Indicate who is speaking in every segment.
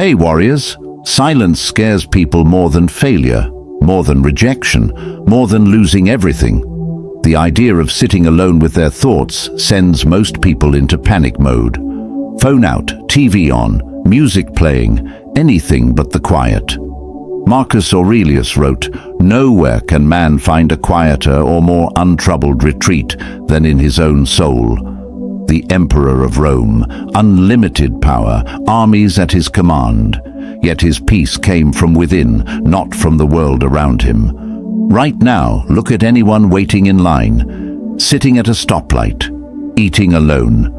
Speaker 1: Hey warriors, silence scares people more than failure, more than rejection, more than losing everything. The idea of sitting alone with their thoughts sends most people into panic mode. Phone out, TV on, music playing, anything but the quiet. Marcus Aurelius wrote, "Nowhere can man find a quieter or more untroubled retreat than in his own soul." The Emperor of Rome, unlimited power, armies at his command. Yet his peace came from within, not from the world around him. Right now, look at anyone waiting in line, sitting at a stoplight, eating alone.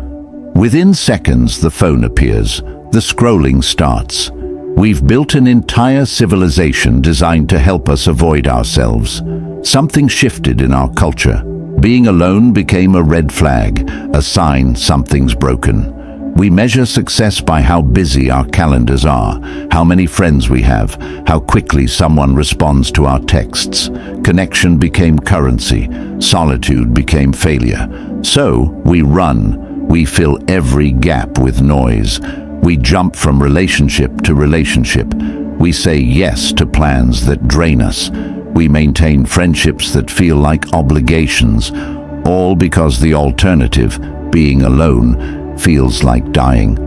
Speaker 1: Within seconds, the phone appears, the scrolling starts. We've built an entire civilization designed to help us avoid ourselves. Something shifted in our culture. Being alone became a red flag, a sign something's broken. We measure success by how busy our calendars are, how many friends we have, how quickly someone responds to our texts. Connection became currency, solitude became failure. So we run, we fill every gap with noise. We jump from relationship to relationship. We say yes to plans that drain us. We maintain friendships that feel like obligations, all because the alternative, being alone, feels like dying.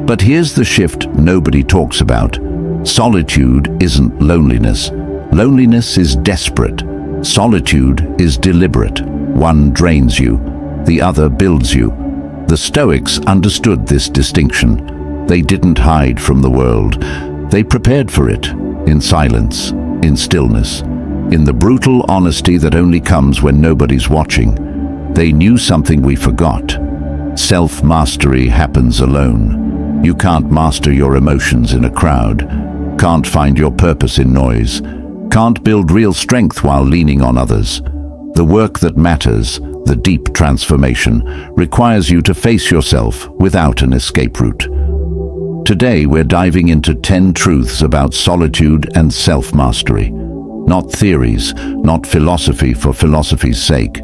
Speaker 1: But here's the shift nobody talks about. Solitude isn't loneliness. Loneliness is desperate. Solitude is deliberate. One drains you, the other builds you. The Stoics understood this distinction. They didn't hide from the world. They prepared for it, in silence, in stillness, in the brutal honesty that only comes when nobody's watching. They knew something we forgot. Self-mastery happens alone. You can't master your emotions in a crowd, can't find your purpose in noise, can't build real strength while leaning on others. The work that matters, the deep transformation, requires you to face yourself without an escape route. Today we're diving into 10 truths about solitude and self-mastery. Not theories, not philosophy for philosophy's sake.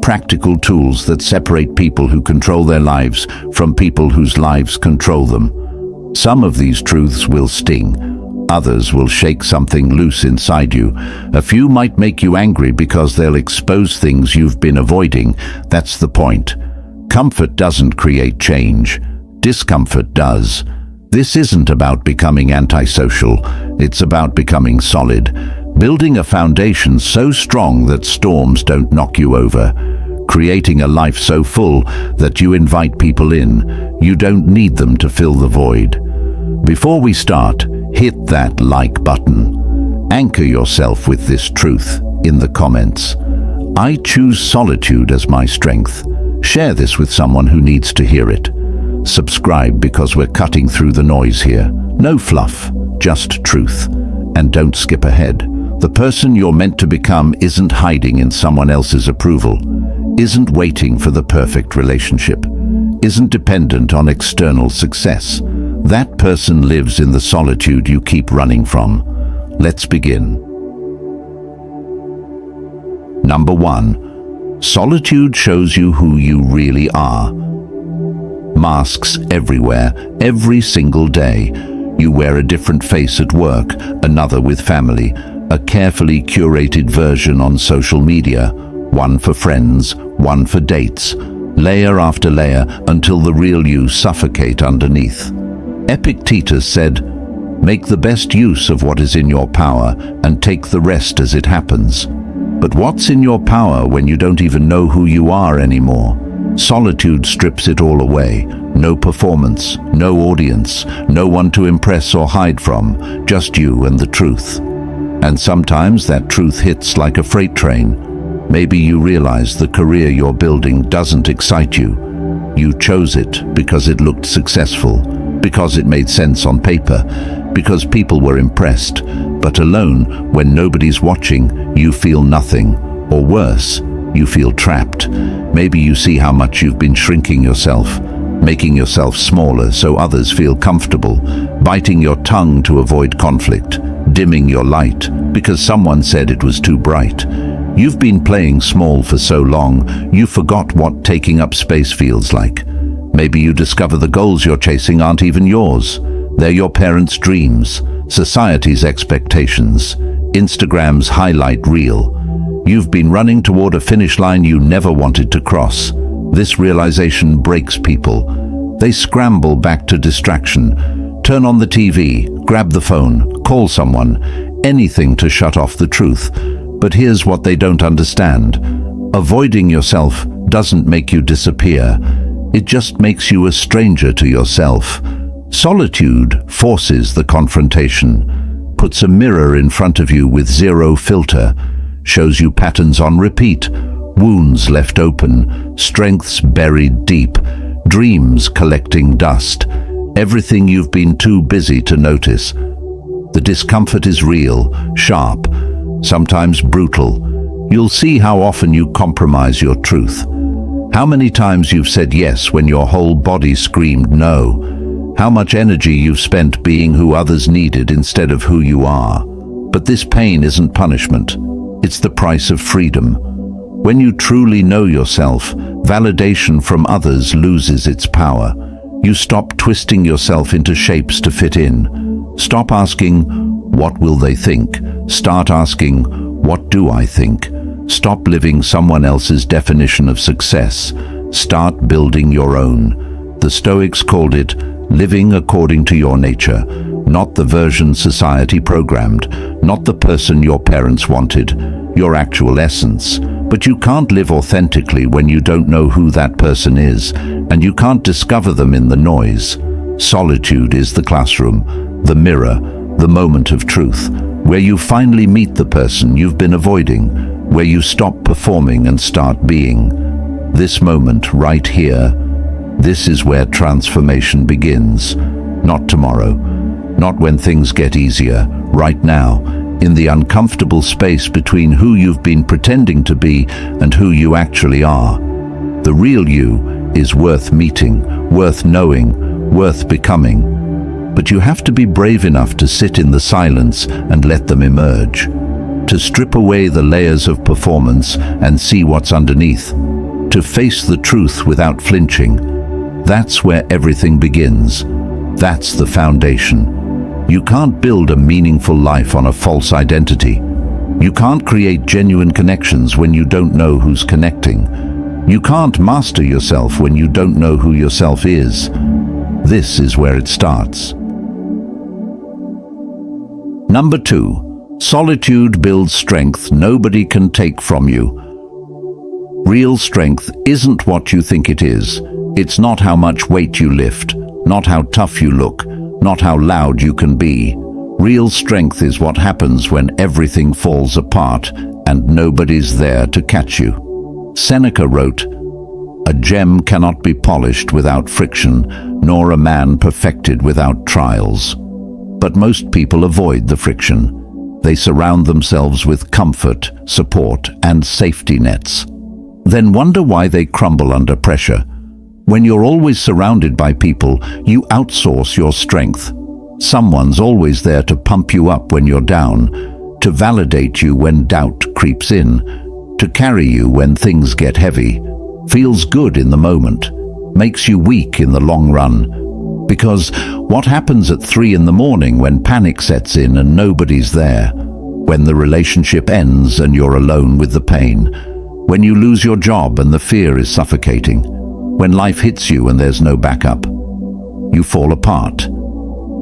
Speaker 1: Practical tools that separate people who control their lives from people whose lives control them. Some of these truths will sting. Others will shake something loose inside you. A few might make you angry because they'll expose things you've been avoiding. That's the point. Comfort doesn't create change. Discomfort does. This isn't about becoming antisocial. It's about becoming solid. Building a foundation so strong that storms don't knock you over. Creating a life so full that you invite people in. You don't need them to fill the void. Before we start, hit that like button. Anchor yourself with this truth in the comments. I choose solitude as my strength. Share this with someone who needs to hear it. Subscribe because we're cutting through the noise here. No fluff, just truth. And don't skip ahead. The person you're meant to become isn't hiding in someone else's approval, isn't waiting for the perfect relationship, isn't dependent on external success. That person lives in the solitude you keep running from. Let's begin. Number 1. Solitude shows you who you really are. Masks everywhere, every single day. You wear a different face at work, another with family, a carefully curated version on social media, one for friends, one for dates, layer after layer until the real you suffocate underneath. Epictetus said, "Make the best use of what is in your power and take the rest as it happens." But what's in your power when you don't even know who you are anymore? Solitude strips it all away. No performance, no audience, no one to impress or hide from, just you and the truth. And sometimes that truth hits like a freight train. Maybe you realize the career you're building doesn't excite you. You chose it because it looked successful, because it made sense on paper, because people were impressed. But alone, when nobody's watching, you feel nothing, or worse, you feel trapped. Maybe you see how much you've been shrinking yourself, making yourself smaller so others feel comfortable, biting your tongue to avoid conflict, dimming your light because someone said it was too bright. You've been playing small for so long, you forgot what taking up space feels like. Maybe you discover the goals you're chasing aren't even yours. They're your parents' dreams, society's expectations, Instagram's highlight reel. You've been running toward a finish line you never wanted to cross. This realization breaks people. They scramble back to distraction, turn on the TV, grab the phone, call someone, anything to shut off the truth. But here's what they don't understand. Avoiding yourself doesn't make you disappear. It just makes you a stranger to yourself. Solitude forces the confrontation, puts a mirror in front of you with zero filter, shows you patterns on repeat, wounds left open, strengths buried deep, dreams collecting dust, everything you've been too busy to notice. The discomfort is real, sharp, sometimes brutal. You'll see how often you compromise your truth. How many times you've said yes when your whole body screamed no. How much energy you've spent being who others needed instead of who you are. But this pain isn't punishment. It's the price of freedom. When you truly know yourself, validation from others loses its power. You stop twisting yourself into shapes to fit in. Stop asking, what will they think? Start asking, what do I think? Stop living someone else's definition of success. Start building your own. The Stoics called it living according to your nature, not the version society programmed, not the person your parents wanted, your actual essence. But you can't live authentically when you don't know who that person is, and you can't discover them in the noise. Solitude is the classroom, the mirror, the moment of truth, where you finally meet the person you've been avoiding, where you stop performing and start being. This moment right here, this is where transformation begins. Not tomorrow, not when things get easier, right now, in the uncomfortable space between who you've been pretending to be and who you actually are. The real you is worth meeting, worth knowing, worth becoming. But you have to be brave enough to sit in the silence and let them emerge, to strip away the layers of performance and see what's underneath, to face the truth without flinching. That's where everything begins. That's the foundation. You can't build a meaningful life on a false identity. You can't create genuine connections when you don't know who's connecting. You can't master yourself when you don't know who yourself is. This is where it starts. Number 2, solitude builds strength nobody can take from you. Real strength isn't what you think it is. It's not how much weight you lift, not how tough you look, not how loud you can be. Real strength is what happens when everything falls apart and nobody's there to catch you. Seneca wrote, "A gem cannot be polished without friction, nor a man perfected without trials." But most people avoid the friction. They surround themselves with comfort, support, and safety nets. Then wonder why they crumble under pressure. When you're always surrounded by people, you outsource your strength. Someone's always there to pump you up when you're down, to validate you when doubt creeps in, to carry you when things get heavy. Feels good in the moment, makes you weak in the long run. Because what happens at 3 in the morning when panic sets in and nobody's there? When the relationship ends and you're alone with the pain? When you lose your job and the fear is suffocating? When life hits you and there's no backup? You fall apart.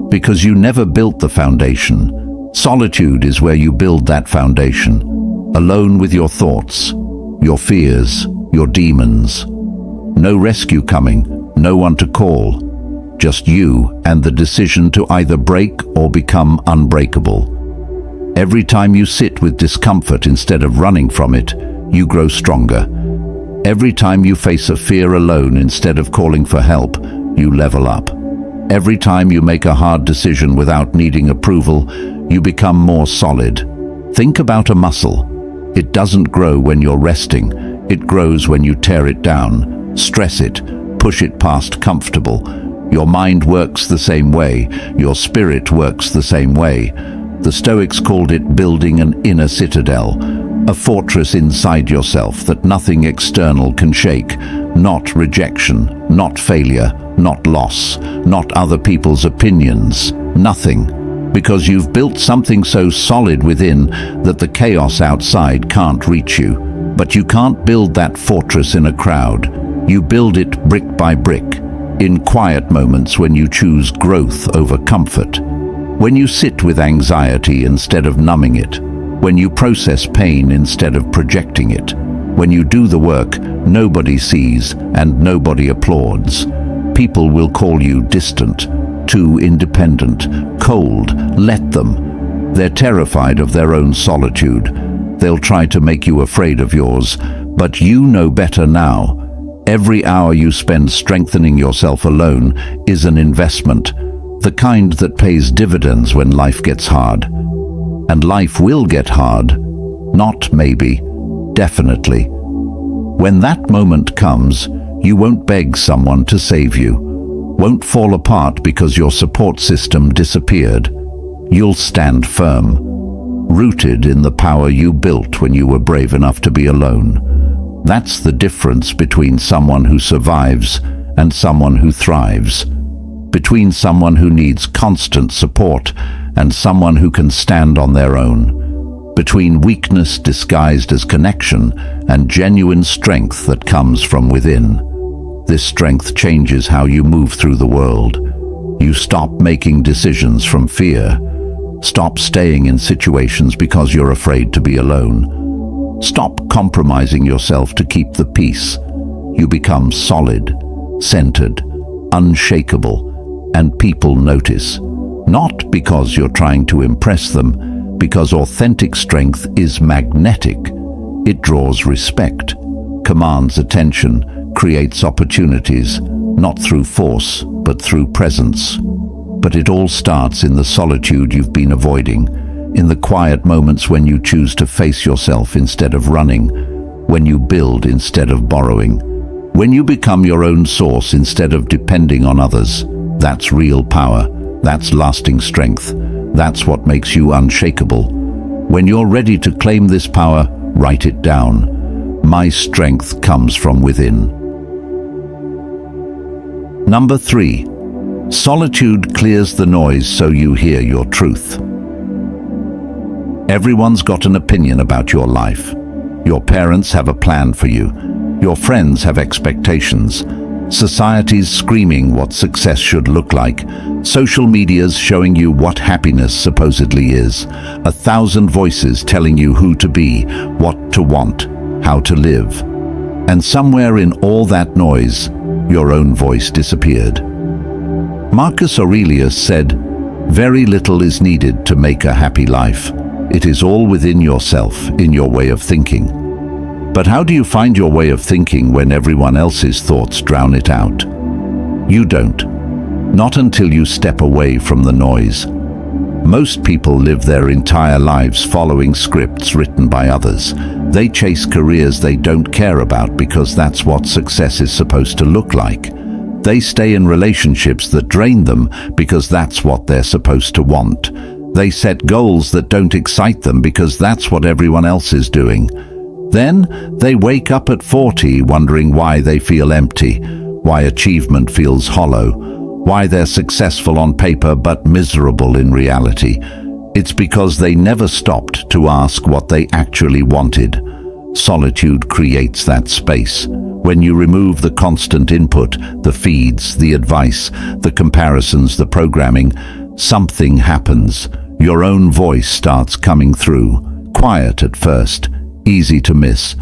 Speaker 1: Because you never built the foundation. Solitude is where you build that foundation. Alone with your thoughts, your fears, your demons. No rescue coming, no one to call. Just you and the decision to either break or become unbreakable. Every time you sit with discomfort instead of running from it, you grow stronger. Every time you face a fear alone instead of calling for help, you level up. Every time you make a hard decision without needing approval, you become more solid. Think about a muscle. It doesn't grow when you're resting. It grows when you tear it down, stress it, push it past comfortable. Your mind works the same way. Your spirit works the same way. The Stoics called it building an inner citadel. A fortress inside yourself that nothing external can shake. Not rejection, not failure, not loss, not other people's opinions. Nothing. Because you've built something so solid within that the chaos outside can't reach you. But you can't build that fortress in a crowd. You build it brick by brick, in quiet moments when you choose growth over comfort. When you sit with anxiety instead of numbing it. When you process pain instead of projecting it. When you do the work nobody sees and nobody applauds. People will call you distant, too independent, cold. Let them. They're terrified of their own solitude. They'll try to make you afraid of yours, but you know better now. Every hour you spend strengthening yourself alone is an investment, the kind that pays dividends when life gets hard. And life will get hard. Not maybe, definitely. When that moment comes, you won't beg someone to save you. Won't fall apart because your support system disappeared. You'll stand firm, rooted in the power you built when you were brave enough to be alone. That's the difference between someone who survives and someone who thrives. Between someone who needs constant support and someone who can stand on their own. Between weakness disguised as connection and genuine strength that comes from within. This strength changes how you move through the world. You stop making decisions from fear. Stop staying in situations because you're afraid to be alone. Stop compromising yourself to keep the peace. You become solid, centered, unshakable, and people notice. Not because you're trying to impress them, because authentic strength is magnetic. It draws respect, commands attention, creates opportunities, not through force, but through presence. But it all starts in the solitude you've been avoiding, in the quiet moments when you choose to face yourself instead of running, when you build instead of borrowing, when you become your own source instead of depending on others. That's real power. That's lasting strength. That's what makes you unshakable. When you're ready to claim this power, write it down. My strength comes from within. Number 3. Solitude clears the noise so you hear your truth. Everyone's got an opinion about your life. Your parents have a plan for you. Your friends have expectations. Society's screaming what success should look like. Social media's showing you what happiness supposedly is. 1,000 voices telling you who to be, what to want, how to live. And somewhere in all that noise, your own voice disappeared. Marcus Aurelius said, "Very little is needed to make a happy life. It is all within yourself, in your way of thinking." But how do you find your way of thinking when everyone else's thoughts drown it out? You don't. Not until you step away from the noise. Most people live their entire lives following scripts written by others. They chase careers they don't care about because that's what success is supposed to look like. They stay in relationships that drain them because that's what they're supposed to want. They set goals that don't excite them because that's what everyone else is doing. Then they wake up at 40 wondering why they feel empty, why achievement feels hollow, why they're successful on paper but miserable in reality. It's because they never stopped to ask what they actually wanted. Solitude creates that space. When you remove the constant input, the feeds, the advice, the comparisons, the programming, something happens. Your own voice starts coming through. Quiet at first, easy to miss,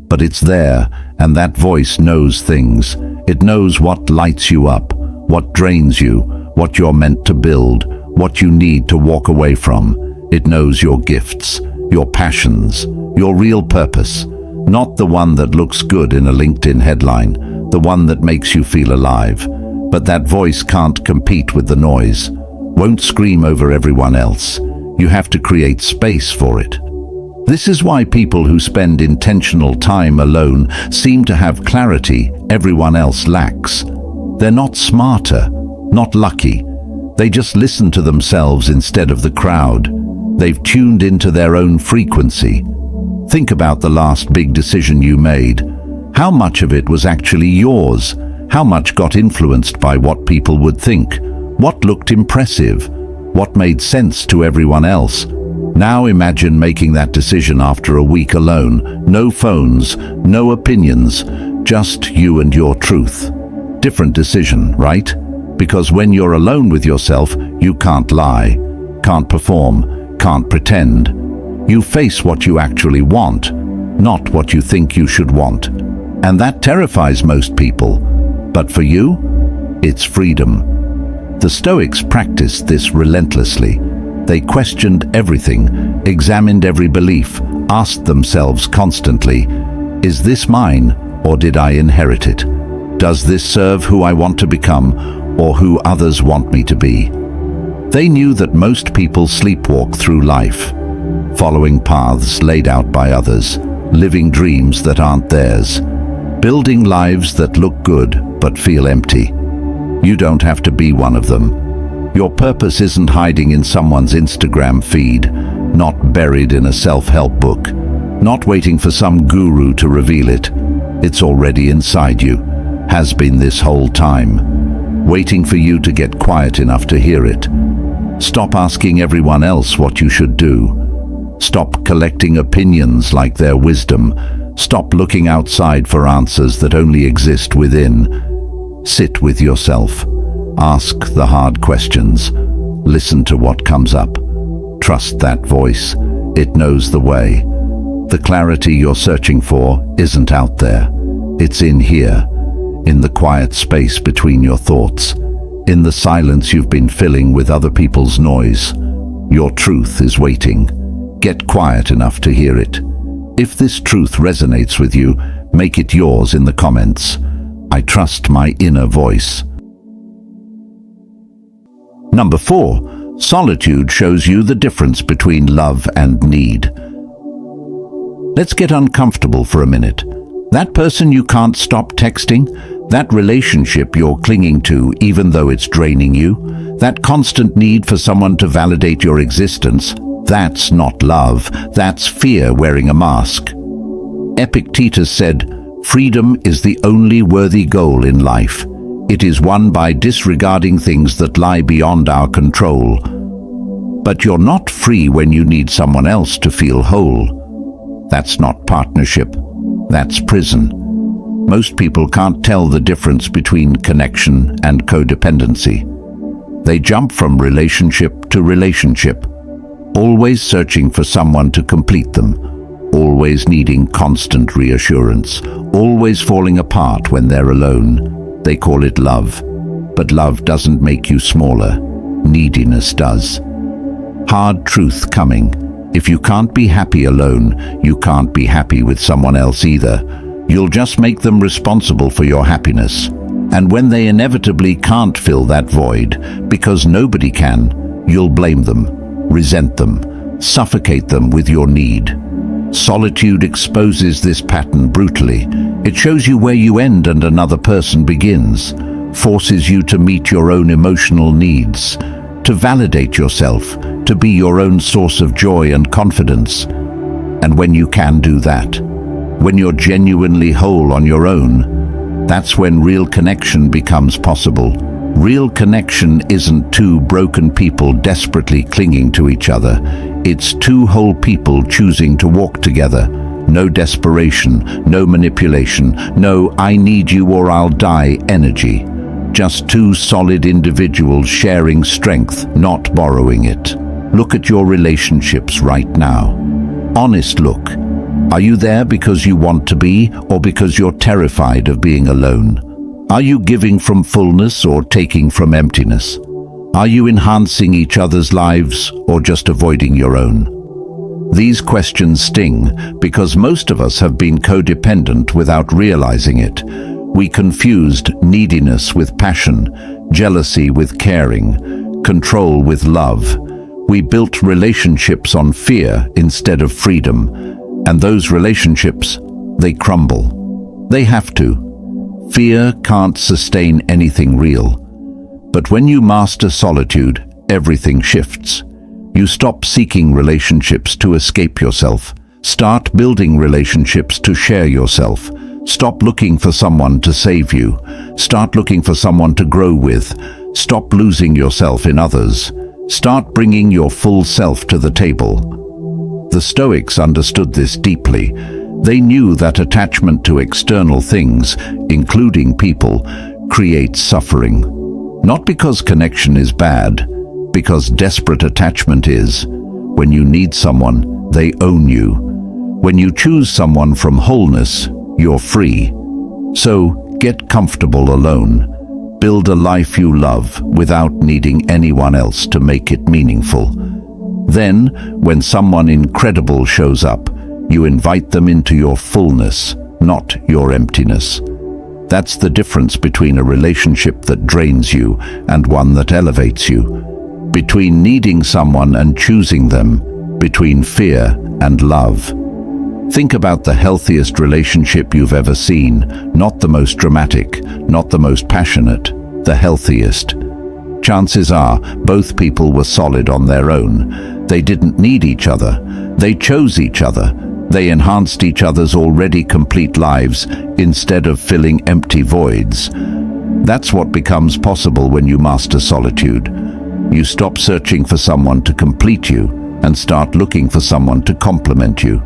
Speaker 1: but it's there, and that voice knows things. It knows what lights you up, what drains you, what you're meant to build, what you need to walk away from. It knows your gifts, your passions, your real purpose, not the one that looks good in a LinkedIn headline, the one that makes you feel alive. But that voice can't compete with the noise, won't scream over everyone else. You have to create space for it. This is why people who spend intentional time alone seem to have clarity everyone else lacks. They're not smarter, not lucky. They just listen to themselves instead of the crowd. They've tuned into their own frequency. Think about the last big decision you made. How much of it was actually yours? How much got influenced by what people would think? What looked impressive? What made sense to everyone else? Now imagine making that decision after a week alone. No phones, no opinions, just you and your truth. Different decision, right? Because when you're alone with yourself, you can't lie, can't perform, can't pretend. You face what you actually want, not what you think you should want. And that terrifies most people. But for you, it's freedom. The Stoics practiced this relentlessly. They questioned everything, examined every belief, asked themselves constantly, is this mine or did I inherit it? Does this serve who I want to become or who others want me to be? They knew that most people sleepwalk through life, following paths laid out by others, living dreams that aren't theirs, building lives that look good but feel empty. You don't have to be one of them. Your purpose isn't hiding in someone's Instagram feed, not buried in a self-help book, not waiting for some guru to reveal it. It's already inside you, has been this whole time, waiting for you to get quiet enough to hear it. Stop asking everyone else what you should do. Stop collecting opinions like their wisdom. Stop looking outside for answers that only exist within. Sit with yourself. Ask the hard questions. Listen to what comes up. Trust that voice. It knows the way. The clarity you're searching for isn't out there. It's in here, in the quiet space between your thoughts, in the silence you've been filling with other people's noise. Your truth is waiting. Get quiet enough to hear it. If this truth resonates with you, make it yours in the comments. I trust my inner voice. Number 4. Solitude shows you the difference between love and need. Let's get uncomfortable for a minute. That person you can't stop texting, that relationship you're clinging to even though it's draining you, that constant need for someone to validate your existence, that's not love, that's fear wearing a mask. Epictetus said, "Freedom is the only worthy goal in life. It is won by disregarding things that lie beyond our control." But you're not free when you need someone else to feel whole. That's not partnership. That's prison. Most people can't tell the difference between connection and codependency. They jump from relationship to relationship, always searching for someone to complete them, always needing constant reassurance, always falling apart when they're alone. They call it love, but love doesn't make you smaller. Neediness does. Hard truth coming. If you can't be happy alone, you can't be happy with someone else either. You'll just make them responsible for your happiness. And when they inevitably can't fill that void, because nobody can, you'll blame them, resent them, suffocate them with your need. Solitude exposes this pattern brutally. It shows you where you end and another person begins, forces you to meet your own emotional needs, to validate yourself, to be your own source of joy and confidence. And when you can do that, when you're genuinely whole on your own, that's when real connection becomes possible. Real connection isn't two broken people desperately clinging to each other. It's two whole people choosing to walk together. No desperation, no manipulation, no "I need you or I'll die" energy. Just two solid individuals sharing strength, not borrowing it. Look at your relationships right now. Honest look. Are you there because you want to be, or because you're terrified of being alone? Are you giving from fullness or taking from emptiness? Are you enhancing each other's lives or just avoiding your own? These questions sting because most of us have been codependent without realizing it. We confused neediness with passion, jealousy with caring, control with love. We built relationships on fear instead of freedom, and those relationships, they crumble. They have to. Fear can't sustain anything real. But when you master solitude, everything shifts. You stop seeking relationships to escape yourself, Start building relationships to share yourself. Stop looking for someone to save you. Start looking for someone to grow with. Stop losing yourself in others. Start bringing your full self to the table. The Stoics understood this deeply. They knew that attachment to external things, including people, creates suffering. Not because connection is bad, because desperate attachment is. When you need someone, they own you. When you choose someone from wholeness, you're free. So, get comfortable alone. Build a life you love without needing anyone else to make it meaningful. Then, when someone incredible shows up, you invite them into your fullness, not your emptiness. That's the difference between a relationship that drains you and one that elevates you. Between needing someone and choosing them. Between fear and love. Think about the healthiest relationship you've ever seen, not the most dramatic, not the most passionate, the healthiest. Chances are, both people were solid on their own. They didn't need each other. They chose each other. They enhanced each other's already complete lives instead of filling empty voids. That's what becomes possible when you master solitude. You stop searching for someone to complete you and start looking for someone to complement you.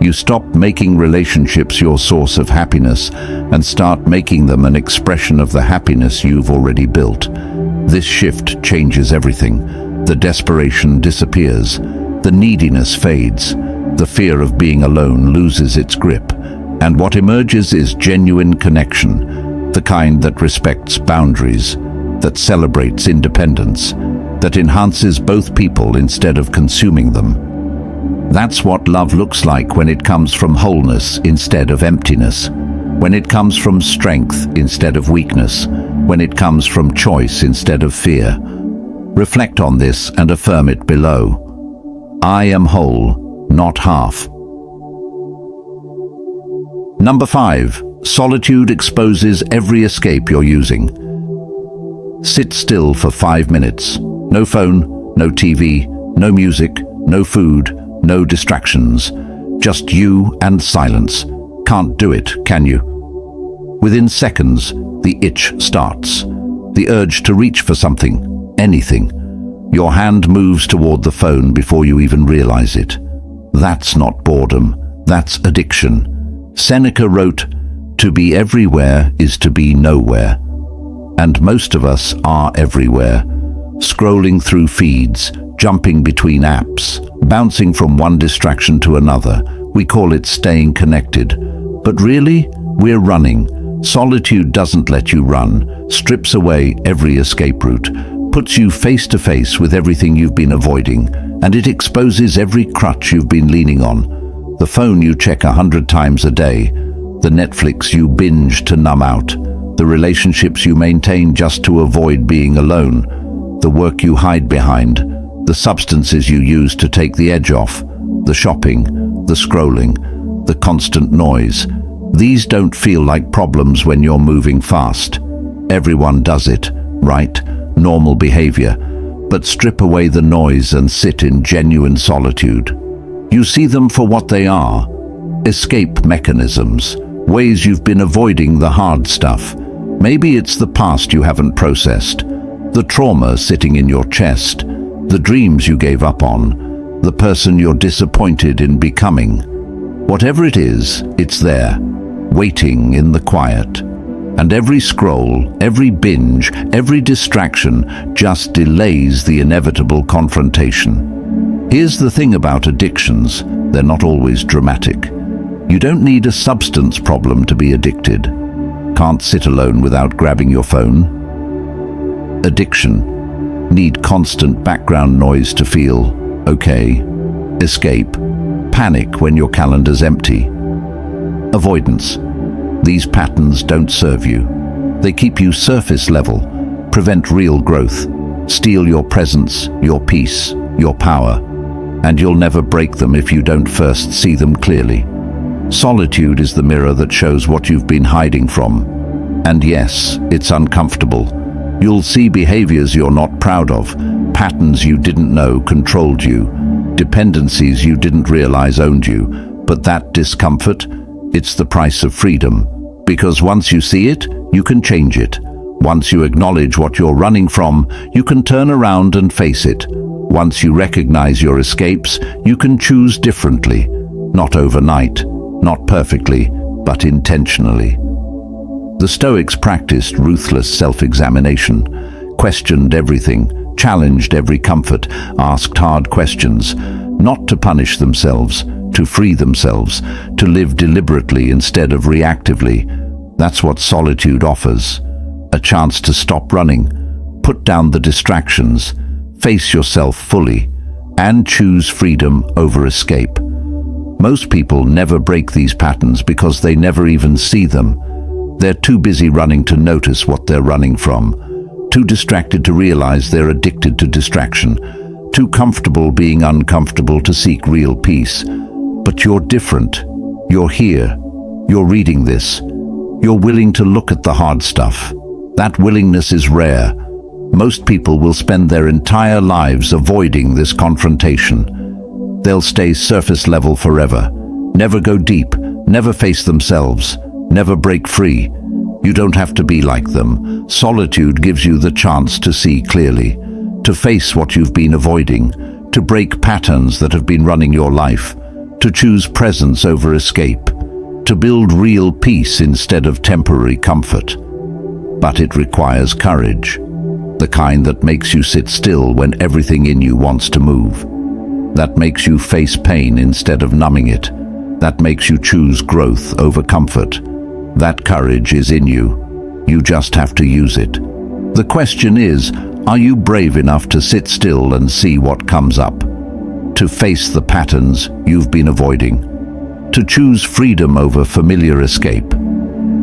Speaker 1: You stop making relationships your source of happiness and start making them an expression of the happiness you've already built. This shift changes everything. The desperation disappears. The neediness fades. The fear of being alone loses its grip. And what emerges is genuine connection, the kind that respects boundaries, that celebrates independence, that enhances both people instead of consuming them. That's what love looks like when it comes from wholeness instead of emptiness, when it comes from strength instead of weakness, when it comes from choice instead of fear. Reflect on this and affirm it below. I am whole, not half. Number 5. Solitude exposes every escape you're using. Sit still for 5 minutes. No phone, no TV, no music, no food, no distractions. Just you and silence. Can't do it, can you? Within seconds, the itch starts. The urge to reach for something, anything. Your hand moves toward the phone before you even realize it. That's not boredom, that's addiction. Seneca wrote, "To be everywhere is to be nowhere." And most of us are everywhere, scrolling through feeds, jumping between apps, bouncing from one distraction to another. We call it staying connected. But really, we're running. Solitude doesn't let you run, strips away every escape route, puts you face to face with everything you've been avoiding, and it exposes every crutch you've been leaning on. The phone you check 100 times a day, the Netflix you binge to numb out, the relationships you maintain just to avoid being alone, the work you hide behind, the substances you use to take the edge off, the shopping, the scrolling, the constant noise. These don't feel like problems when you're moving fast. Everyone does it, right? Normal behavior. But strip away the noise and sit in genuine solitude. You see them for what they are. Escape mechanisms, ways you've been avoiding the hard stuff. Maybe it's the past you haven't processed, the trauma sitting in your chest, the dreams you gave up on, the person you're disappointed in becoming. Whatever it is, it's there, waiting in the quiet. And every scroll, every binge, every distraction just delays the inevitable confrontation. Here's the thing about addictions, they're not always dramatic. You don't need a substance problem to be addicted. Can't sit alone without grabbing your phone. Addiction. Need constant background noise to feel okay. Escape. Panic when your calendar's empty. Avoidance. These patterns don't serve you. They keep you surface level, prevent real growth, steal your presence, your peace, your power, and you'll never break them if you don't first see them clearly. Solitude is the mirror that shows what you've been hiding from. And yes, it's uncomfortable. You'll see behaviors you're not proud of, patterns you didn't know controlled you, dependencies you didn't realize owned you, But that discomfort, it's the price of freedom. Because once you see it, you can change it. Once you acknowledge what you're running from, you can turn around and face it. Once you recognize your escapes, you can choose differently. Not overnight, not perfectly, but intentionally. The Stoics practiced ruthless self-examination, questioned everything, challenged every comfort, asked hard questions, not to punish themselves, to free themselves, to live deliberately instead of reactively. That's what solitude offers. A chance to stop running, put down the distractions, face yourself fully, and choose freedom over escape. Most people never break these patterns because they never even see them. They're too busy running to notice what they're running from, too distracted to realize they're addicted to distraction, too comfortable being uncomfortable to seek real peace. But you're different. You're here. You're reading this. You're willing to look at the hard stuff. That willingness is rare. Most people will spend their entire lives avoiding this confrontation. They'll stay surface level forever, never go deep, never face themselves, never break free. You don't have to be like them. Solitude gives you the chance to see clearly, to face what you've been avoiding, to break patterns that have been running your life, to choose presence over escape, to build real peace instead of temporary comfort. But it requires courage, the kind that makes you sit still when everything in you wants to move, that makes you face pain instead of numbing it, that makes you choose growth over comfort. That courage is in you. You just have to use it. The question is, are you brave enough to sit still and see what comes up? To face the patterns you've been avoiding? To choose freedom over familiar escape?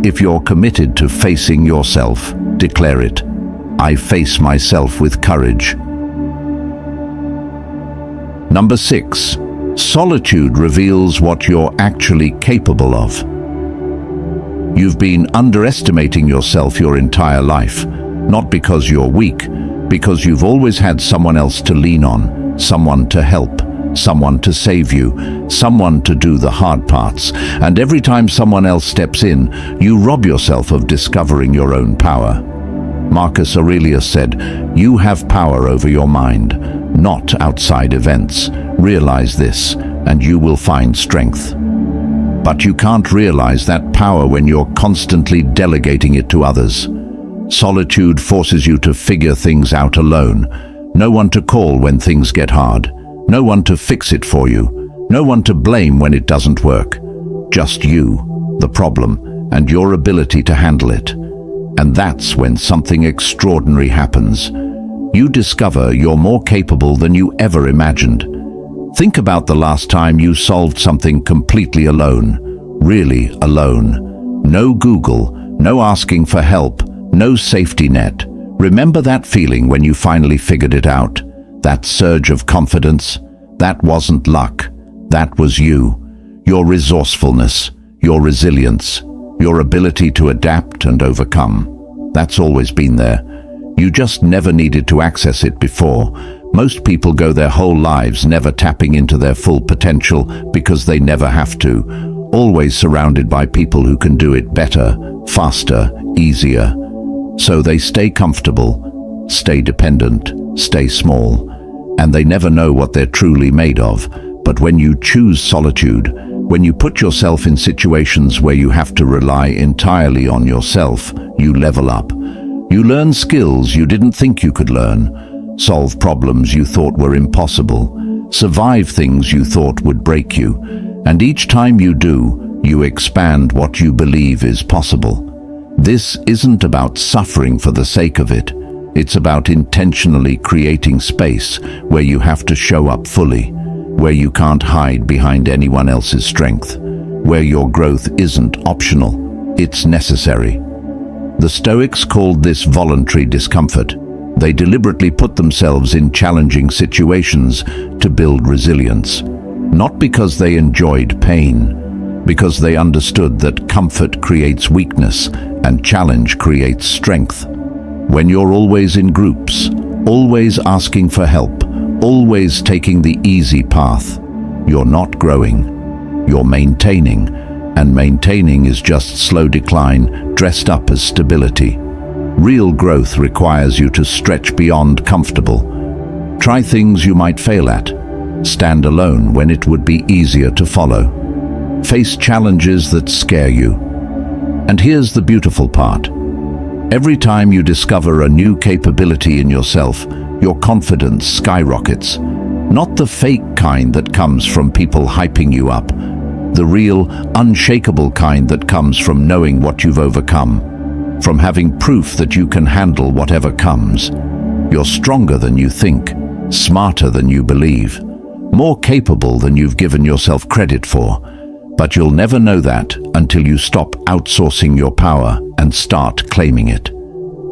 Speaker 1: If you're committed to facing yourself, declare it. I face myself with courage. Number 6. Solitude reveals what you're actually capable of. You've been underestimating yourself your entire life, not because you're weak, because you've always had someone else to lean on, someone to help, someone to save you, someone to do the hard parts. And every time someone else steps in, you rob yourself of discovering your own power. Marcus Aurelius said, "You have power over your mind, not outside events. Realize this, and you will find strength." But you can't realize that power when you're constantly delegating it to others. Solitude forces you to figure things out alone. No one to call when things get hard. No one to fix it for you. No one to blame when it doesn't work. Just you, the problem, and your ability to handle it. And that's when something extraordinary happens. You discover you're more capable than you ever imagined. Think about the last time you solved something completely alone, really alone. No Google, no asking for help, no safety net. Remember that feeling when you finally figured it out? That surge of confidence? That wasn't luck. That was you. Your resourcefulness, your resilience, your ability to adapt and overcome. That's always been there. You just never needed to access it before. Most people go their whole lives never tapping into their full potential because they never have to, always surrounded by people who can do it better, faster, easier. So they stay comfortable, stay dependent, stay small, and they never know what they're truly made of. But when you choose solitude, when you put yourself in situations where you have to rely entirely on yourself, you level up. You learn skills you didn't think you could learn, solve problems you thought were impossible, survive things you thought would break you, and each time you do, you expand what you believe is possible. This isn't about suffering for the sake of it. It's about intentionally creating space where you have to show up fully, where you can't hide behind anyone else's strength, where your growth isn't optional, it's necessary. The Stoics called this voluntary discomfort. They deliberately put themselves in challenging situations to build resilience, not because they enjoyed pain, because they understood that comfort creates weakness and challenge creates strength. When you're always in groups, always asking for help, always taking the easy path, you're not growing. you're maintaining, and maintaining is just slow decline dressed up as stability. Real growth requires you to stretch beyond comfortable. Try things you might fail at. Stand alone when it would be easier to follow. Face challenges that scare you. And here's the beautiful part. Every time you discover a new capability in yourself, your confidence skyrockets. Not the fake kind that comes from people hyping you up. The real, unshakable kind that comes from knowing what you've overcome. From having proof that you can handle whatever comes. You're stronger than you think, smarter than you believe, more capable than you've given yourself credit for. But you'll never know that until you stop outsourcing your power and start claiming it.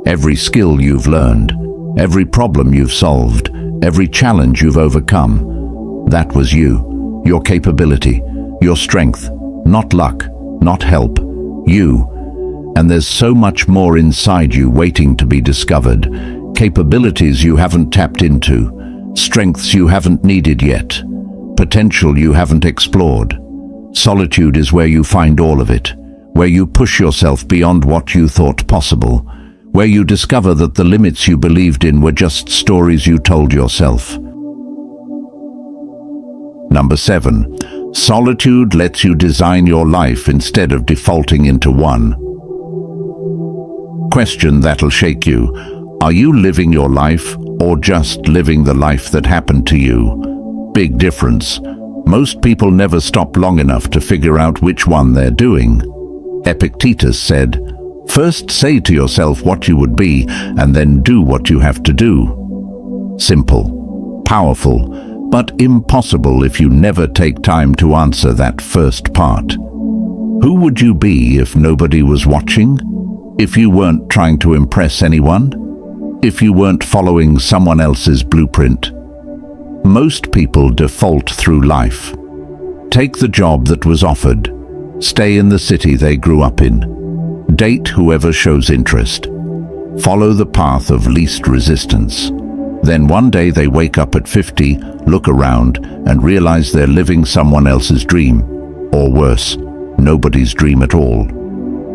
Speaker 1: Every skill you've learned, every problem you've solved, every challenge you've overcome, that was you, your capability, your strength, not luck, not help, you. And there's so much more inside you waiting to be discovered. Capabilities you haven't tapped into, strengths you haven't needed yet, potential you haven't explored. Solitude is where you find all of it, where you push yourself beyond what you thought possible, where you discover that the limits you believed in were just stories you told yourself. Number 7. Solitude lets you design your life instead of defaulting into one. Question that'll shake you. Are you living your life or just living the life that happened to you? Big difference. Most people never stop long enough to figure out which one they're doing. Epictetus said, "First say to yourself what you would be, and then do what you have to do." Simple, powerful, but impossible if you never take time to answer that first part. Who would you be if nobody was watching? If you weren't trying to impress anyone? If you weren't following someone else's blueprint? Most people default through life. Take the job that was offered. Stay in the city they grew up in. Date whoever shows interest. Follow the path of least resistance. Then one day they wake up at 50, look around, and realize they're living someone else's dream. Or worse, nobody's dream at all.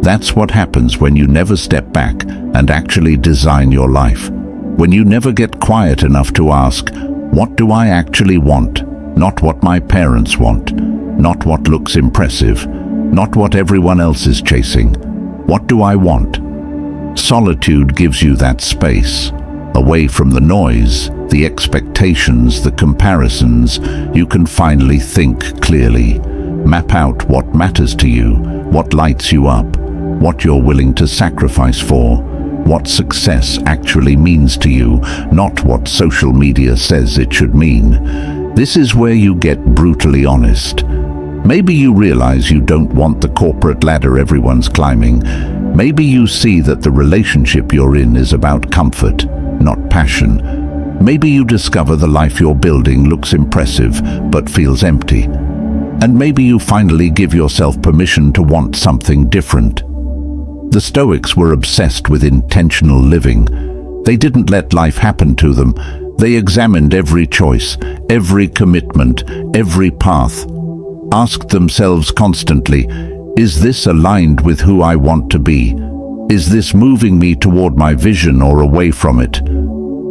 Speaker 1: That's what happens when you never step back and actually design your life. When you never get quiet enough to ask, what do I actually want? Not what my parents want. Not what looks impressive. Not what everyone else is chasing. What do I want? Solitude gives you that space. Away from the noise, the expectations, the comparisons, you can finally think clearly. Map out what matters to you, what lights you up, what you're willing to sacrifice for. What success actually means to you, not what social media says it should mean. This is where you get brutally honest. Maybe you realize you don't want the corporate ladder everyone's climbing. Maybe you see that the relationship you're in is about comfort, not passion. Maybe you discover the life you're building looks impressive but feels empty. And maybe you finally give yourself permission to want something different. The Stoics were obsessed with intentional living. They didn't let life happen to them. They examined every choice, every commitment, every path. Asked themselves constantly, is this aligned with who I want to be? Is this moving me toward my vision or away from it?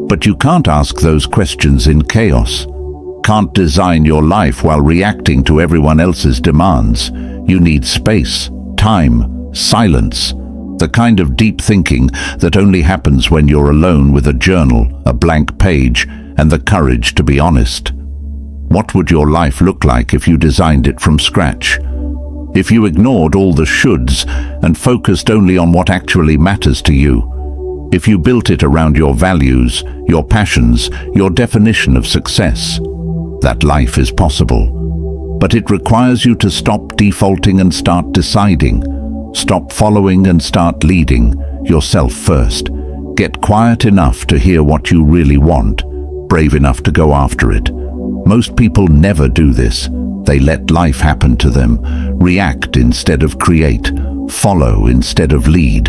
Speaker 1: But you can't ask those questions in chaos. Can't design your life while reacting to everyone else's demands. You need space, time, silence. The kind of deep thinking that only happens when you're alone with a journal, a blank page, and the courage to be honest. What would your life look like if you designed it from scratch? If you ignored all the shoulds and focused only on what actually matters to you? If you built it around your values, your passions, your definition of success? That life is possible. But it requires you to stop defaulting and start deciding. Stop following and start leading yourself first. Get quiet enough to hear what you really want, brave enough to go after it. Most people never do this. They let life happen to them, react instead of create, follow instead of lead.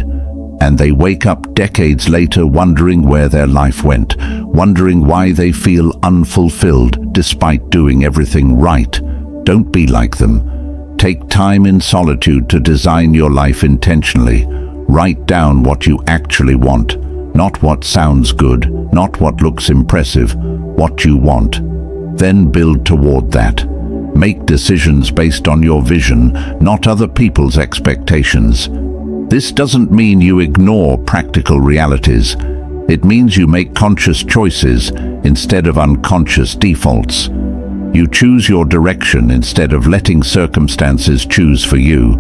Speaker 1: And they wake up decades later wondering where their life went, wondering why they feel unfulfilled despite doing everything right. Don't be like them. Take time in solitude to design your life intentionally. Write down what you actually want, not what sounds good, not what looks impressive, what you want. Then build toward that. Make decisions based on your vision, not other people's expectations. This doesn't mean you ignore practical realities. It means you make conscious choices instead of unconscious defaults. You choose your direction instead of letting circumstances choose for you.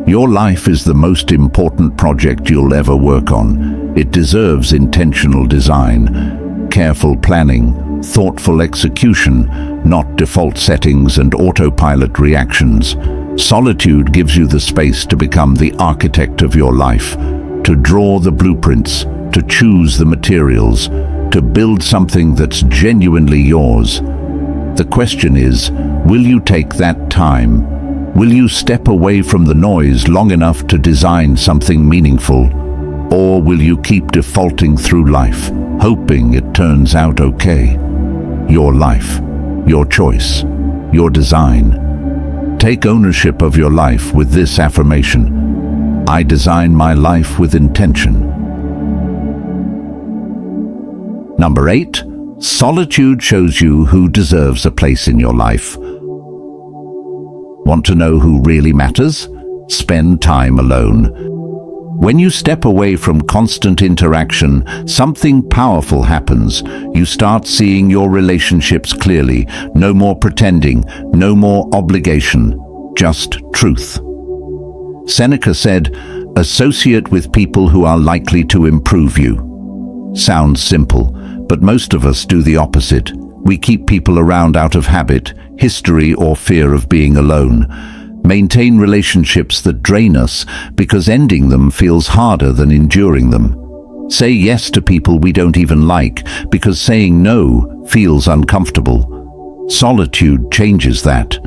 Speaker 1: Your life is the most important project you'll ever work on. It deserves intentional design, careful planning, thoughtful execution, not default settings and autopilot reactions. Solitude gives you the space to become the architect of your life, to draw the blueprints, to choose the materials, to build something that's genuinely yours. The question is, will you take that time? Will you step away from the noise long enough to design something meaningful? Or will you keep defaulting through life, hoping it turns out okay? Your life, your choice, your design. Take ownership of your life with this affirmation: I design my life with intention. Number 8. Solitude shows you who deserves a place in your life. Want to know who really matters? Spend time alone. When you step away from constant interaction, something powerful happens. You start seeing your relationships clearly. No more pretending, no more obligation, just truth. Seneca said, "Associate with people who are likely to improve you." Sounds simple, but most of us do the opposite. We keep people around out of habit, history, or fear of being alone. Maintain relationships that drain us because ending them feels harder than enduring them. Say yes to people we don't even like because saying no feels uncomfortable. Solitude changes that.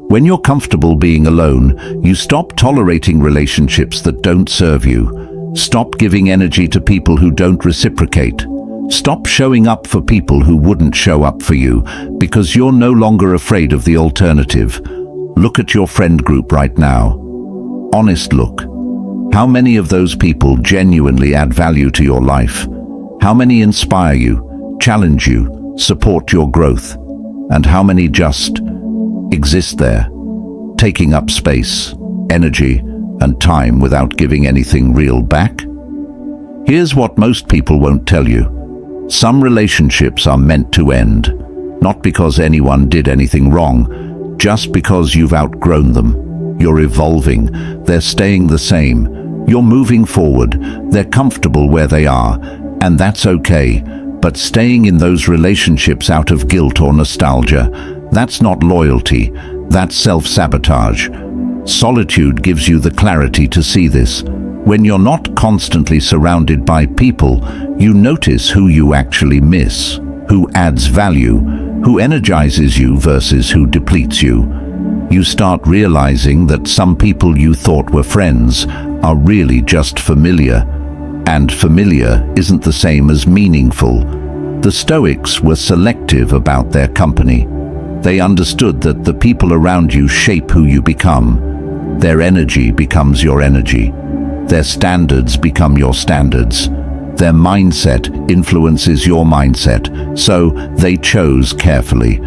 Speaker 1: When you're comfortable being alone, you stop tolerating relationships that don't serve you. Stop giving energy to people who don't reciprocate. Stop showing up for people who wouldn't show up for you because you're no longer afraid of the alternative. Look at your friend group right now. Honest look. How many of those people genuinely add value to your life? How many inspire you, challenge you, support your growth? And how many just exist there, taking up space, energy, and time without giving anything real back? Here's what most people won't tell you. Some relationships are meant to end, not because anyone did anything wrong, just because you've outgrown them. You're evolving, they're staying the same. You're moving forward, they're comfortable where they are, and that's okay. But staying in those relationships out of guilt or nostalgia, that's not loyalty, that's self-sabotage. Solitude gives you the clarity to see this. When you're not constantly surrounded by people, you notice who you actually miss, who adds value, who energizes you versus who depletes you. You start realizing that some people you thought were friends are really just familiar, and familiar isn't the same as meaningful. The Stoics were selective about their company. They understood that the people around you shape who you become. Their energy becomes your energy. Their standards become your standards. Their mindset influences your mindset, so they chose carefully,